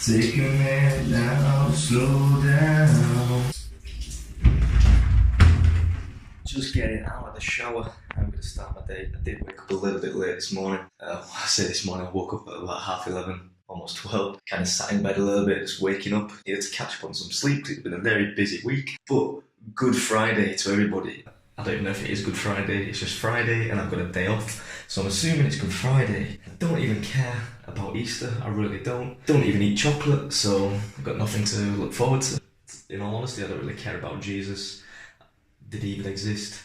Take a minute now, slow down. Just getting out of the shower. I'm going to start my day. I did wake up a little bit late this morning. I say this morning, I woke up at about 11:30, almost 12. Kind of sat in bed a little bit, just waking up. Here to catch up on some sleep because it's been a very busy week. But Good Friday to everybody. I don't even know if it is Good Friday, it's just Friday and I've got a day off. So I'm assuming it's Good Friday. I don't even care about Easter, I really don't. Don't even eat chocolate, so I've got nothing to look forward to. In all honesty, I don't really care about Jesus. Did he even exist?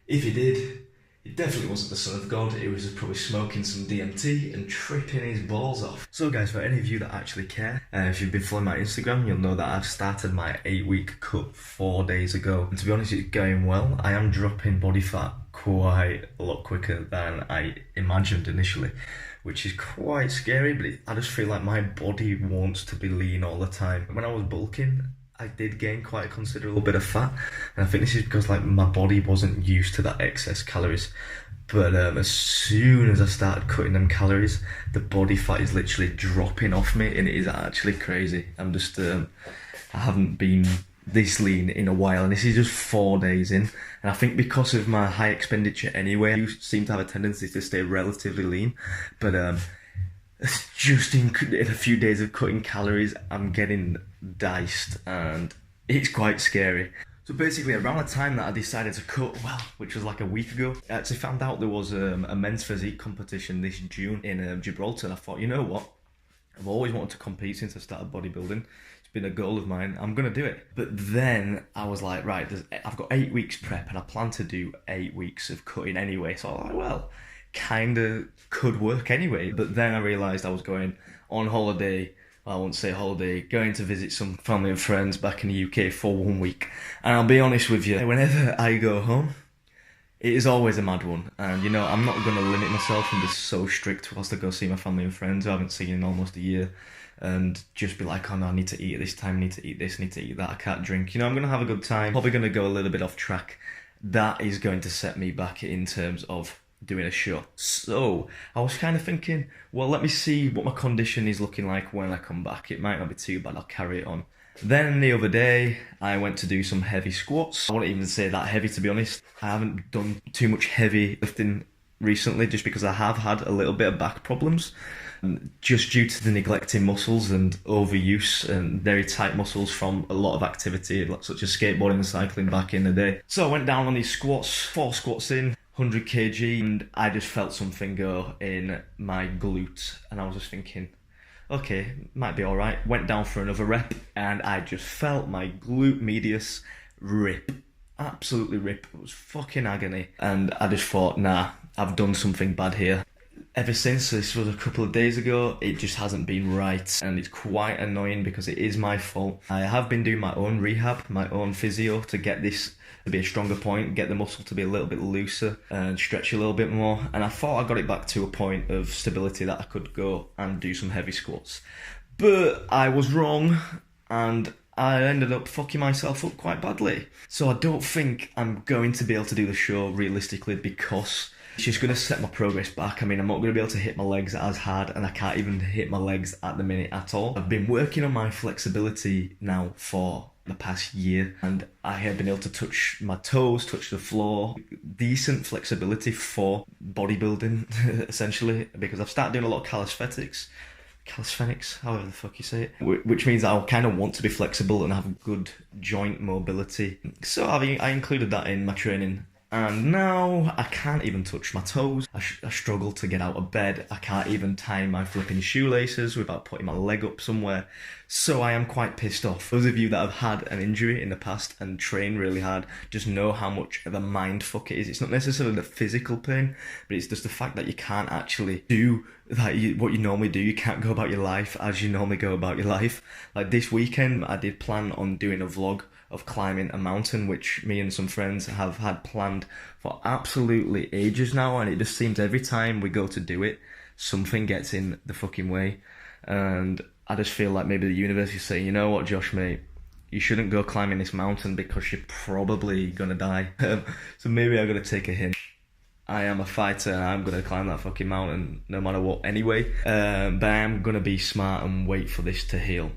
If he did, he definitely wasn't the Son of God. He was probably smoking some DMT and tripping his balls off. So guys, for any of you that actually care, if you've been following my Instagram, you'll know that I've started my 8-week cut 4 days ago. And to be honest, it's going well. I am dropping body fat quite a lot quicker than I imagined initially, which is quite scary, but I just feel like my body wants to be lean all the time. When I was bulking, I did gain quite a considerable bit of fat, and I think this is because like my body wasn't used to that excess calories. But as soon as I started cutting them calories, the body fat is literally dropping off me, and it is actually crazy. I'm just, I haven't been this lean in a while, and this is just 4 days in. And I think because of my high expenditure anyway, I seem to have a tendency to stay relatively lean. But just in a few days of cutting calories, I'm getting diced and it's quite scary. So basically around the time that I decided to cut, well, which was like a week ago, I actually found out there was a men's physique competition this June in Gibraltar, and I thought, you know what, I've always wanted to compete since I started bodybuilding. It's been a goal of mine, I'm gonna do it. But then I was like, right, I've got 8 weeks prep and I plan to do 8 weeks of cutting anyway, so I was like, well, kinda could work anyway. But then I realised I was going on holiday, I won't say holiday, going to visit some family and friends back in the UK for 1 week. And I'll be honest with you, whenever I go home, it is always a mad one. And you know, I'm not going to limit myself and be so strict whilst I go see my family and friends who I haven't seen in almost a year, and just be like, oh no, I need to eat at this time, I need to eat this, I need to eat that, I can't drink. You know, I'm going to have a good time, probably going to go a little bit off track. That is going to set me back in terms of doing a show. So I was kind of thinking, well, let me see what my condition is looking like when I come back. It might not be too bad, I'll carry it on. Then the other day I went to do some heavy squats. I wouldn't even say that heavy, to be honest. I haven't done too much heavy lifting recently just because I have had a little bit of back problems, just due to the neglecting muscles and overuse and very tight muscles from a lot of activity such as skateboarding and cycling back in the day. So I went down on these squats, 4 squats in, 100 kg, and I just felt something go in my glute, and I was just thinking, okay, might be alright. Went down for another rep and I just felt my glute medius rip, absolutely rip. It was fucking agony, and I just thought, nah, I've done something bad here. Ever since, this was a couple of days ago, it just hasn't been right, and it's quite annoying because it is my fault. I have been doing my own rehab, my own physio to get this to be a stronger point, get the muscle to be a little bit looser and stretch a little bit more, and I thought I got it back to a point of stability that I could go and do some heavy squats. But I was wrong, and I ended up fucking myself up quite badly. So I don't think I'm going to be able to do the show realistically because it's just going to set my progress back. I mean, I'm not going to be able to hit my legs as hard, and I can't even hit my legs at the minute at all. I've been working on my flexibility now for the past year, and I have been able to touch my toes, touch the floor. Decent flexibility for bodybuilding, essentially, because I've started doing a lot of calisthenics, however the fuck you say it, which means I kind of want to be flexible and have good joint mobility. So I included that in my training. And now I can't even touch my toes. I struggle to get out of bed. I can't even tie my flipping shoelaces without putting my leg up somewhere. So I am quite pissed off. Those of you that have had an injury in the past and train really hard just know how much of a mind fuck it is. It's not necessarily the physical pain, but it's just the fact that you can't actually do what you normally do. You can't go about your life as you normally go about your life. Like this weekend, I did plan on doing a vlog of climbing a mountain, which me and some friends have had planned for absolutely ages now, and it just seems every time we go to do it, something gets in the fucking way. And I just feel like maybe the universe is saying, you know what, Josh, mate, you shouldn't go climbing this mountain because you're probably gonna die. So maybe I'm gonna take a hint. I am a fighter and I'm going to climb that fucking mountain no matter what anyway. But I am going to be smart and wait for this to heal.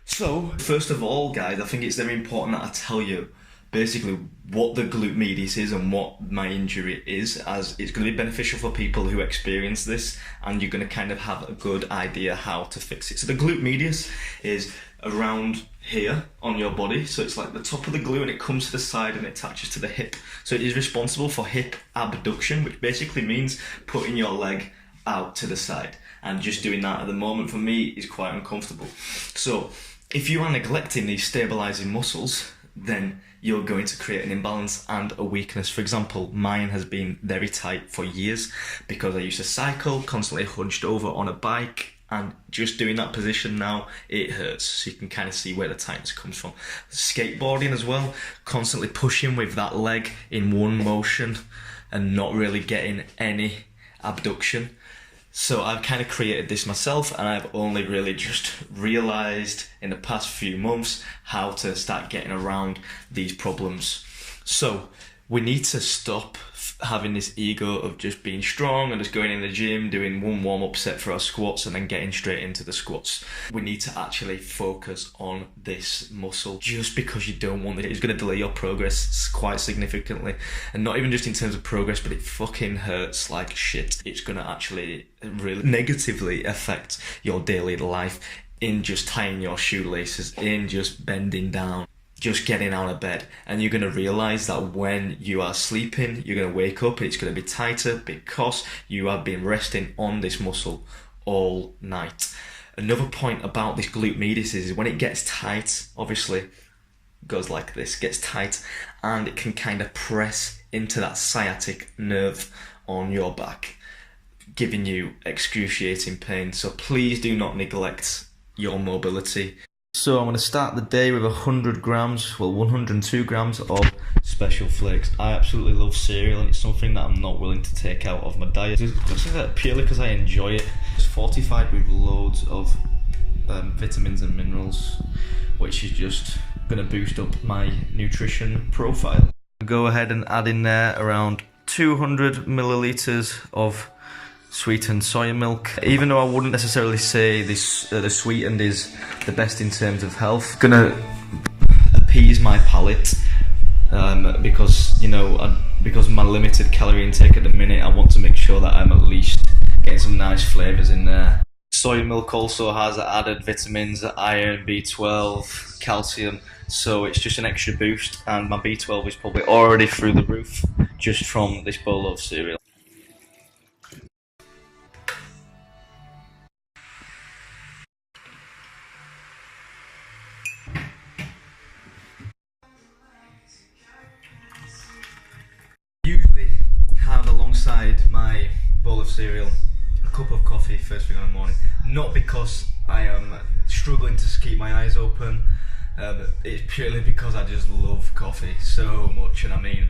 So, first of all, guys, I think it's very important that I tell you basically what the glute medius is and what my injury is, as it's going to be beneficial for people who experience this, and you're going to kind of have a good idea how to fix it. So the glute medius is around here on your body, so it's like the top of the glute and it comes to the side and it attaches to the hip. So it is responsible for hip abduction, which basically means putting your leg out to the side, and just doing that at the moment for me is quite uncomfortable. So if you are neglecting these stabilizing muscles, then you're going to create an imbalance and a weakness. For example, mine has been very tight for years because I used to cycle, constantly hunched over on a bike, and just doing that position now, it hurts. So you can kind of see where the tightness comes from. Skateboarding as well, constantly pushing with that leg in one motion and not really getting any abduction. So I've kind of created this myself, and I've only really just realised in the past few months how to start getting around these problems. So we need to stop having this ego of just being strong and just going in the gym, doing one warm-up set for our squats and then getting straight into the squats. We need to actually focus on this muscle. Just because you don't want it, it's going to delay your progress quite significantly. And not even just in terms of progress, but it fucking hurts like shit. It's going to actually really negatively affect your daily life in just tying your shoelaces, in just bending down, just getting out of bed. And you're going to realise that when you are sleeping, you're going to wake up and it's going to be tighter because you have been resting on this muscle all night. Another point about this glute medius is when it gets tight, obviously goes like this, gets tight, and it can kind of press into that sciatic nerve on your back, giving you excruciating pain. So please do not neglect your mobility. So I'm going to start the day with 102 grams of Special Flakes. I absolutely love cereal, and it's something that I'm not willing to take out of my diet, just purely because I enjoy it. It's fortified with loads of vitamins and minerals, which is just going to boost up my nutrition profile. Go ahead and add in there around 200 millilitres of sweetened soya milk. Even though I wouldn't necessarily say this the sweetened is the best in terms of health, gonna appease my palate because because of my limited calorie intake at the minute, I want to make sure that I'm at least getting some nice flavours in there. Soy milk also has added vitamins, iron, B12, calcium, so it's just an extra boost, and my B12 is probably already through the roof just from this bowl of cereal. Usually have alongside my bowl of cereal a cup of coffee first thing in the morning, not because I am struggling to keep my eyes open, it's purely because I just love coffee so much. And I mean,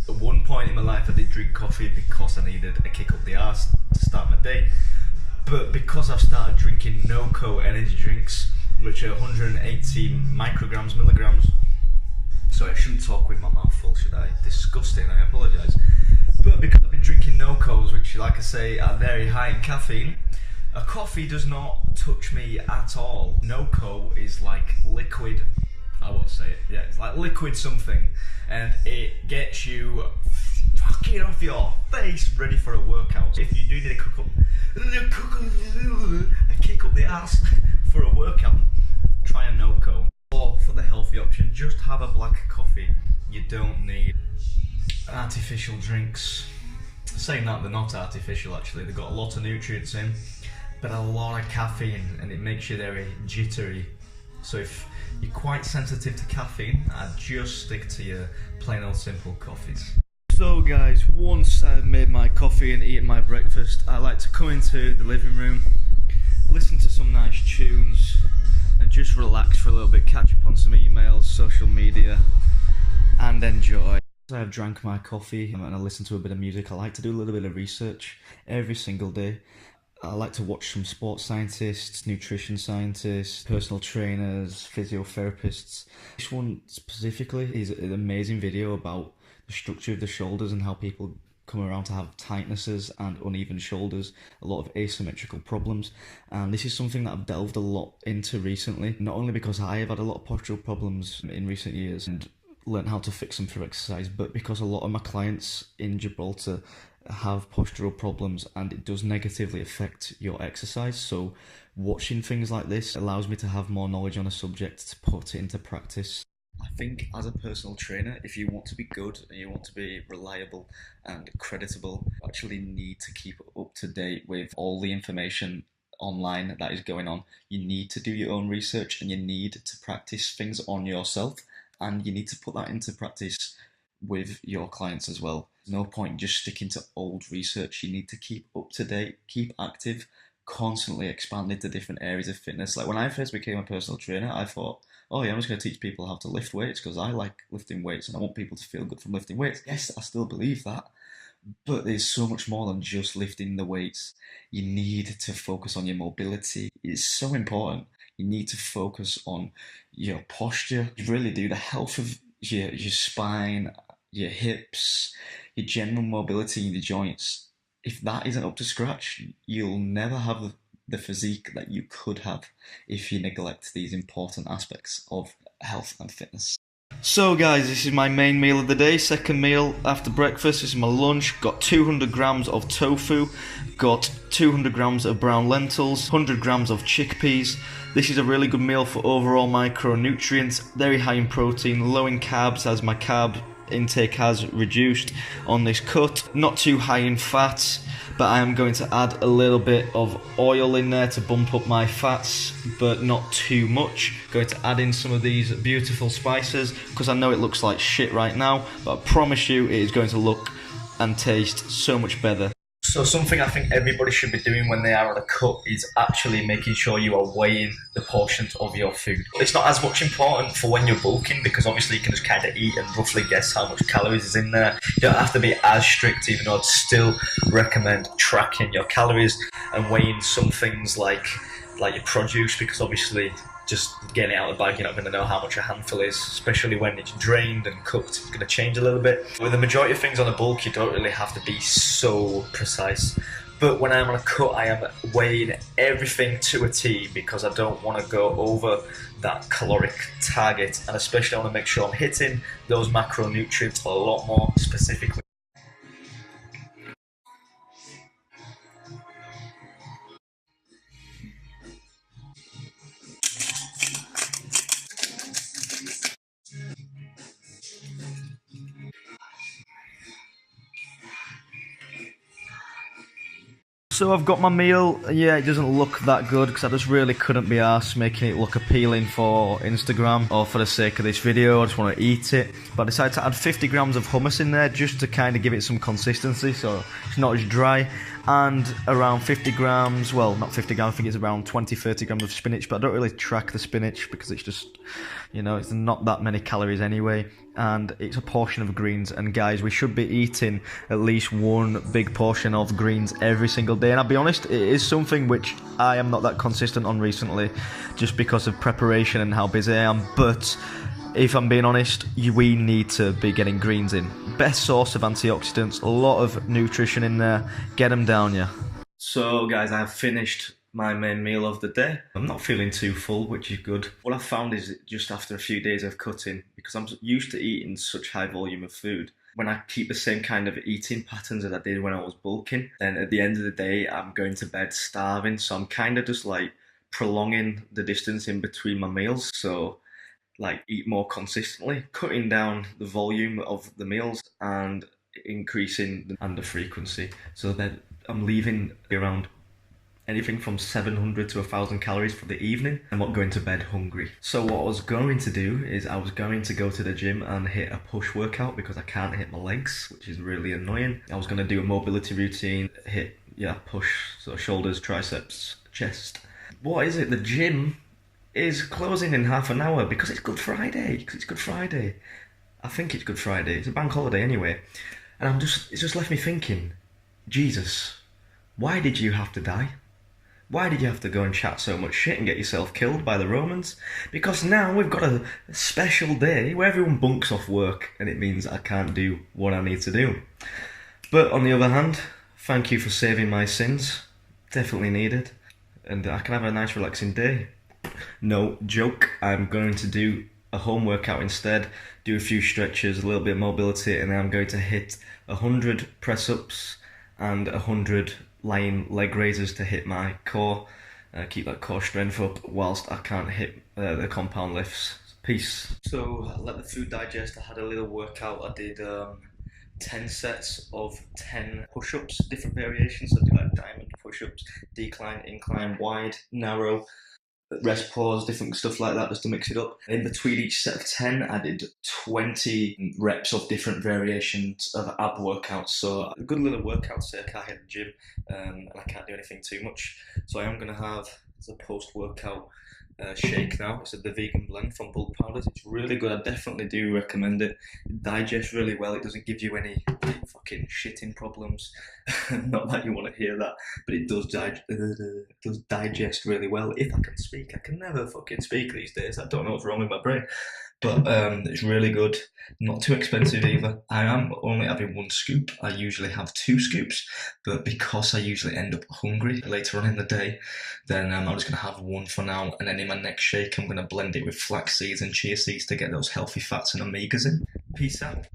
at one point in my life I did drink coffee because I needed a kick up the arse to start my day, but because I've started drinking NoCo energy drinks, which are 118 milligrams, so I shouldn't talk with my mouth full, should I? Disgusting, I apologise. But because I've been drinking NoCos, which like I say are very high in caffeine, a coffee does not touch me at all. NoCo is like liquid, I won't say it, yeah, it's like liquid something, and it gets you fucking off your face ready for a workout. If you do need a kick up the ass for a workout, try a NoCo. Or for the healthy option, just have a black coffee. You don't need artificial drinks. Saying that, they're not artificial actually, they've got a lot of nutrients in, but a lot of caffeine, and it makes you very jittery. So if you're quite sensitive to caffeine, I'd just stick to your plain old simple coffees. So guys, once I've made my coffee and eaten my breakfast, I like to come into the living room, listen to some nice tunes, and just relax for a little bit, catch up on some emails, social media, and enjoy. I've drank my coffee and I listen to a bit of music. I like to do a little bit of research every single day. I like to watch some sports scientists, nutrition scientists, personal trainers, physiotherapists. This one specifically is an amazing video about the structure of the shoulders and how people come around to have tightnesses and uneven shoulders, a lot of asymmetrical problems. And this is something that I've delved a lot into recently, not only because I have had a lot of postural problems in recent years and learned how to fix them through exercise, but because a lot of my clients in Gibraltar have postural problems and it does negatively affect your exercise. So watching things like this allows me to have more knowledge on a subject to put it into practice. I think as a personal trainer, if you want to be good and you want to be reliable and creditable, you actually need to keep up to date with all the information online that is going on. You need to do your own research and you need to practice things on yourself, and you need to put that into practice with your clients as well. There's no point just sticking to old research. You need to keep up to date, keep active, constantly expand into different areas of fitness. Like when I first became a personal trainer, I thought, oh yeah, I'm just going to teach people how to lift weights because I like lifting weights and I want people to feel good from lifting weights. Yes, I still believe that, but there's so much more than just lifting the weights. You need to focus on your mobility. It's so important. You need to focus on your posture. You really do. The health of your spine, your hips, your general mobility in the joints. If that isn't up to scratch, you'll never have the physique that you could have if you neglect these important aspects of health and fitness. So guys, this is my main meal of the day, second meal after breakfast. This is my lunch. Got 200 grams of tofu, got 200 grams of brown lentils, 100 grams of chickpeas. This is a really good meal for overall micronutrients, very high in protein, low in carbs as my carb intake has reduced on this cut, not too high in fats, but I am going to add a little bit of oil in there to bump up my fats, but not too much. Going to add in some of these beautiful spices because I know it looks like shit right now, but I promise you it is going to look and taste so much better. So something I think everybody should be doing when they are on a cut is actually making sure you are weighing the portions of your food. It's not as much important for when you're bulking because obviously you can just kind of eat and roughly guess how much calories is in there. You don't have to be as strict, even though I'd still recommend tracking your calories and weighing some things like your produce, because obviously just getting it out of the bag, you're not going to know how much a handful is, especially when it's drained and cooked. It's going to change a little bit. With the majority of things on a bulk, you don't really have to be so precise. But when I'm on a cut, I am weighing everything to a T because I don't want to go over that caloric target. And especially I want to make sure I'm hitting those macronutrients a lot more specifically. So I've got my meal. Yeah, it doesn't look that good because I just really couldn't be arsed making it look appealing for Instagram or for the sake of this video. I just want to eat it. But I decided to add 50 grams of hummus in there just to kind of give it some consistency so it's not as dry. And around 50 grams, well, not 50 grams, I think it's around 20-30 grams of spinach, but I don't really track the spinach because it's just, you know, it's not that many calories anyway. And it's a portion of greens, and guys, we should be eating at least one big portion of greens every single day. And I'll be honest, it is something which I am not that consistent on recently just because of preparation and how busy I am, but if I'm being honest, we need to be getting greens in. Best source of antioxidants, a lot of nutrition in there. Get them down, yeah. So guys, I have finished my main meal of the day. I'm not feeling too full, which is good. What I found is just after a few days of cutting, because I'm used to eating such high volume of food, when I keep the same kind of eating patterns as I did when I was bulking, then at the end of the day, I'm going to bed starving. So I'm kind of just like prolonging the distance in between my meals. So like eat more consistently, cutting down the volume of the meals and increasing the frequency. So that I'm leaving around anything from 700 to 1,000 calories for the evening. I'm not going to bed hungry. So what I was going to do is I was going to go to the gym and hit a push workout because I can't hit my legs, which is really annoying. I was going to do a mobility routine, hit, push, so shoulders, triceps, chest. What is it? The gym is closing in half an hour because it's Good Friday. I think it's Good Friday. It's a bank holiday anyway. And it's just left me thinking, Jesus, why did you have to die? Why did you have to go and chat so much shit and get yourself killed by the Romans? Because now we've got a special day where everyone bunks off work and it means I can't do what I need to do. But on the other hand, thank you for saving my sins. Definitely needed. And I can have a nice relaxing day. No joke, I'm going to do a home workout instead, do a few stretches, a little bit of mobility, and then I'm going to hit 100 press-ups and 100 lying leg raises to hit my core, keep that core strength up whilst I can't hit the compound lifts. Peace. So let the food digest. I had a little workout. I did 10 sets of 10 push-ups, different variations. So I do like diamond push-ups, decline, incline, wide, narrow, rest pause, different stuff like that, just to mix it up. In between each set of 10, I did 20 reps of different variations of ab workouts. So a good little workout, say I can't hit the gym and I can't do anything too much. So I am going to have, as a post-workout shake now. It's the vegan blend from Bulk Powders. It's really good. I definitely do recommend it. It digests really well. It doesn't give you any fucking shitting problems. Not that you want to hear that, but it does digest really well. If I can speak, I can never fucking speak these days. I don't know what's wrong with my brain. But it's really good. Not too expensive either. I am only having 1 scoop. I usually have 2 scoops, but because I usually end up hungry later on in the day, then I'm just going to have 1 for now. And then in my next shake, I'm going to blend it with flax seeds and chia seeds to get those healthy fats and omegas in. Peace out.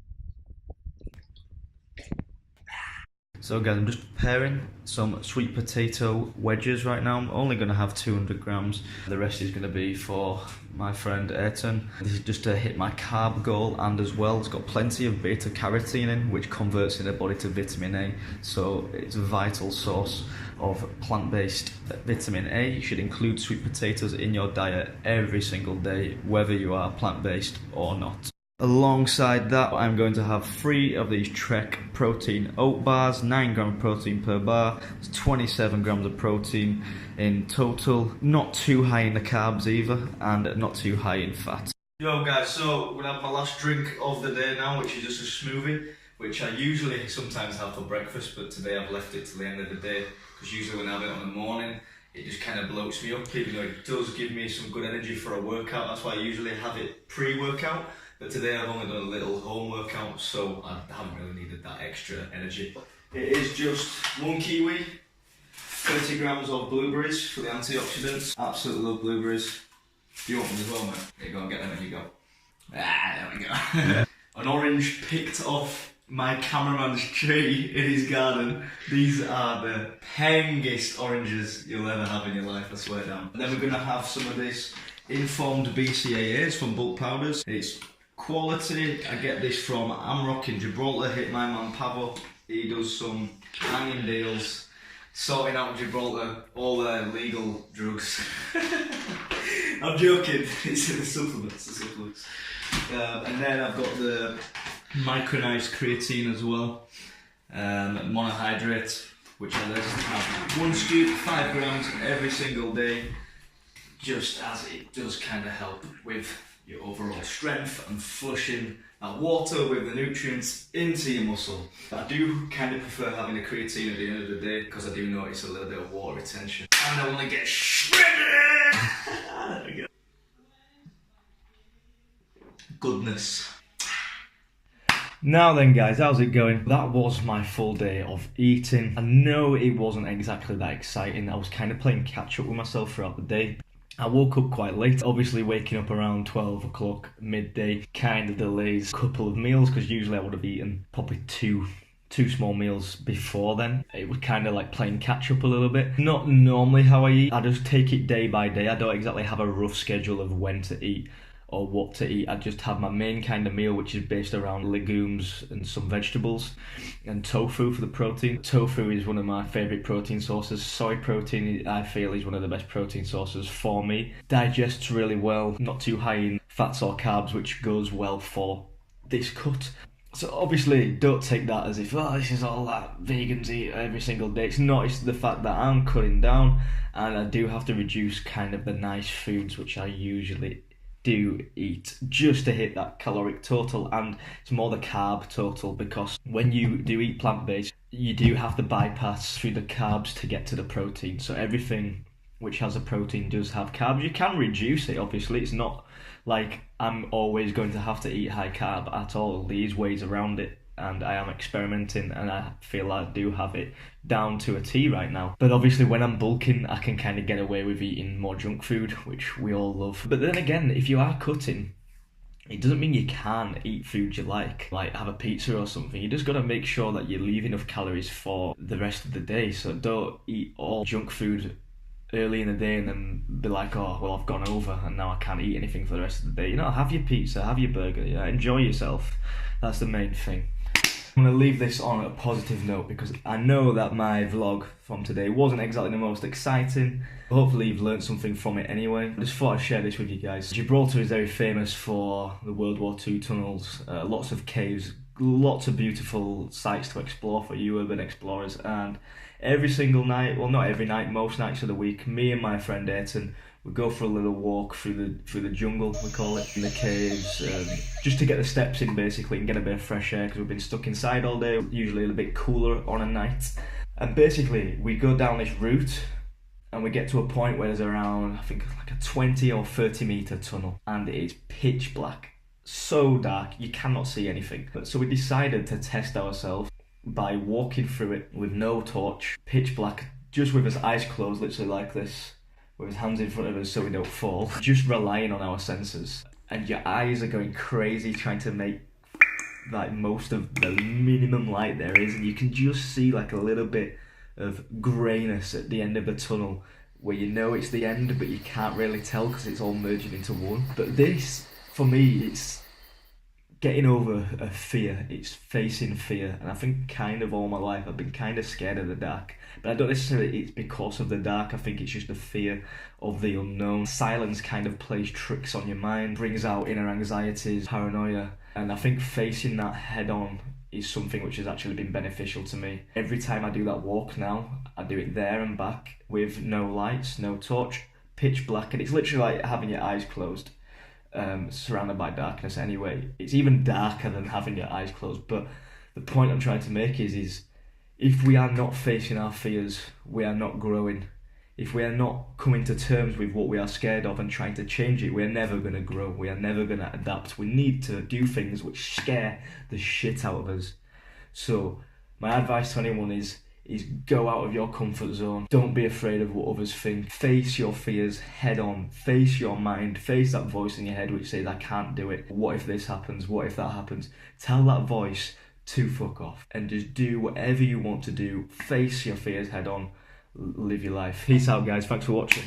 So guys, I'm just preparing some sweet potato wedges right now. I'm only going to have 200 grams. The rest is going to be for my friend Ayrton. This is just to hit my carb goal, and as well it's got plenty of beta carotene in, which converts in the body to vitamin A. So it's a vital source of plant-based vitamin A. You should include sweet potatoes in your diet every single day, whether you are plant-based or not. Alongside that, I'm going to have 3 of these Trek protein oat bars, 9 grams of protein per bar. It's 27 grams of protein in total. Not too high in the carbs either, and not too high in fat. Yo guys, so we're gonna have my last drink of the day now, which is just a smoothie, which I usually sometimes have for breakfast, but today I've left it till the end of the day, because usually when I have it on the morning, it just kind of bloats me up, even though it does give me some good energy for a workout. That's why I usually have it pre-workout. But today I've only done a little home workout, so I haven't really needed that extra energy. It is just 1 kiwi, 30 grams of blueberries for the antioxidants. Absolutely love blueberries. Do you want them as well, mate? Here, go and get them and you go. There we go. An orange picked off my cameraman's tree in his garden. These are the pengest oranges you'll ever have in your life, I swear down. And then we're going to have some of this informed BCAAs from Bulk Powders. It's quality. I get this from Amrock in Gibraltar. Hit my man Pavo. He does some hanging deals, sorting out Gibraltar all their legal drugs. I'm joking. It's the supplements. And then I've got the micronized creatine as well. Monohydrate, which I just have 1 scoop, 5 grams every single day, just as it does kind of help with your overall strength and flushing that water with the nutrients into your muscle. I do kind of prefer having the creatine at the end of the day, because I do notice a little bit of water retention. And I want to get shredded! There we go. Goodness. Now then guys, how's it going? That was my full day of eating. I know it wasn't exactly that exciting. I was kind of playing catch up with myself throughout the day. I woke up quite late, obviously waking up around 12 o'clock, midday, kind of delays a couple of meals, because usually I would have eaten probably two small meals before then. It was kind of like playing catch up a little bit. Not normally how I eat, I just take it day by day. I don't exactly have a rough schedule of when to eat or what to eat. I just have my main kind of meal, which is based around legumes and some vegetables, and tofu for the protein. Tofu is one of my favourite protein sources. Soy protein, I feel, is one of the best protein sources for me. Digests really well, not too high in fats or carbs, which goes well for this cut. So obviously don't take that as if, oh, this is all that vegans eat every single day. It's not. It's the fact that I'm cutting down, and I do have to reduce kind of the nice foods which I usually do eat, just to hit that caloric total, and it's more the carb total, because when you do eat plant-based, you do have to bypass through the carbs to get to the protein. So everything which has a protein does have carbs. You can reduce it, obviously. It's not like I'm always going to have to eat high carb at all. There's ways around it. and I am experimenting, and I feel I do have it down to a T right now. But obviously when I'm bulking, I can kind of get away with eating more junk food, which we all love. But then again, if you are cutting, it doesn't mean you can't eat food you like have a pizza or something. You just got to make sure that you leave enough calories for the rest of the day. So don't eat all junk food early in the day and then be like, oh, well, I've gone over and now I can't eat anything for the rest of the day. You know, have your pizza, have your burger, yeah, enjoy yourself. That's the main thing. I'm going to leave this on a positive note because I know that my vlog from today wasn't exactly the most exciting. Hopefully you've learned something from it anyway. I just thought I'd share this with you guys. Gibraltar is very famous for the World War II tunnels, lots of caves, lots of beautiful sites to explore for you urban explorers, and every single night, well not every night, most nights of the week, me and my friend Ayrton would go for a little walk through the jungle, we call it, in the caves, just to get the steps in basically and get a bit of fresh air because we've been stuck inside all day, usually a little bit cooler on a night. And basically we go down this route and we get to a point where there's around, I think like a 20 or 30 meter tunnel, and it is pitch black, so dark you cannot see anything. So we decided to test ourselves by walking through it with no torch, pitch black, just with his eyes closed, literally like this, with his hands in front of us so we don't fall, just relying on our senses. And your eyes are going crazy trying to make like most of the minimum light there is, and you can just see like a little bit of greyness at the end of the tunnel where you know it's the end but you can't really tell because it's all merging into one. But this, for me, it's getting over a fear, it's facing fear, and I think kind of all my life I've been kind of scared of the dark, but I don't necessarily it's because of the dark. I think it's just the fear of the unknown. Silence kind of plays tricks on your mind, brings out inner anxieties, paranoia, and I think facing that head on is something which has actually been beneficial to me. Every time I do that walk now, I do it there and back with no lights, no torch, pitch black, and it's literally like having your eyes closed. Surrounded by darkness anyway. It's even darker than having your eyes closed, but the point I'm trying to make is if we are not facing our fears, we are not growing. If we are not coming to terms with what we are scared of and trying to change it, we are never going to grow, we are never going to adapt. We need to do things which scare the shit out of us. So my advice to anyone is go out of your comfort zone. Don't be afraid of what others think. Face your fears head on. Face your mind. Face that voice in your head which says, I can't do it. What if this happens? What if that happens? Tell that voice to fuck off and just do whatever you want to do. Face your fears head on. Live your life. Peace out, guys. Thanks for watching.